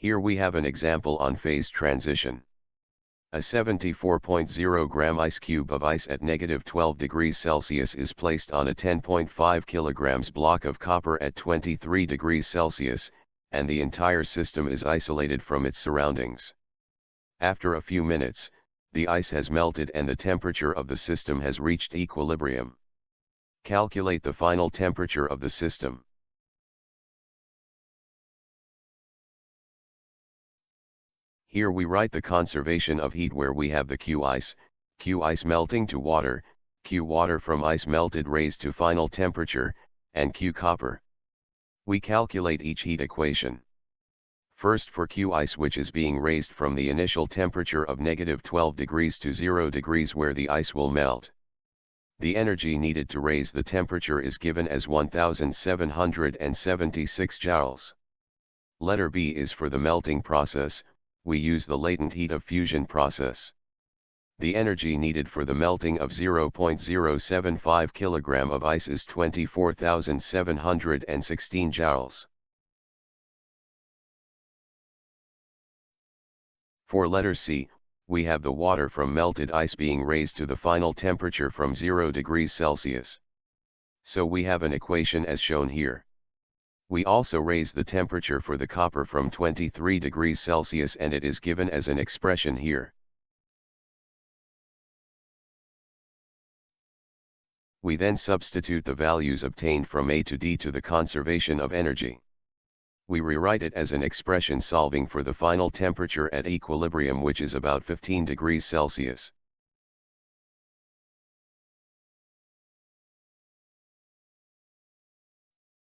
Here we have an example on phase transition. A 74.0 gram ice cube of ice at -12 degrees Celsius is placed on a 10.5 kilograms block of copper at 23 degrees Celsius, and the entire system is isolated from its surroundings. After a few minutes, the ice has melted and the temperature of the system has reached equilibrium. Calculate the final temperature of the system. Here we write the conservation of heat where we have the Q ice melting to water, Q water from ice melted raised to final temperature, and Q copper. We calculate each heat equation. First for Q ice, which is being raised from the initial temperature of -12 degrees to 0 degrees where the ice will melt. The energy needed to raise the temperature is given as 1776 joules. Letter B is for the melting process. We use the latent heat of fusion process. The energy needed for the melting of 0.075 kg of ice is 24,716 joules. For letter C, we have the water from melted ice being raised to the final temperature from 0 degrees Celsius. So we have an equation as shown here. We also raise the temperature for the copper from 23 degrees Celsius and it is given as an expression here. We then substitute the values obtained from A to D to the conservation of energy. We rewrite it as an expression solving for the final temperature at equilibrium, which is about 15 degrees Celsius.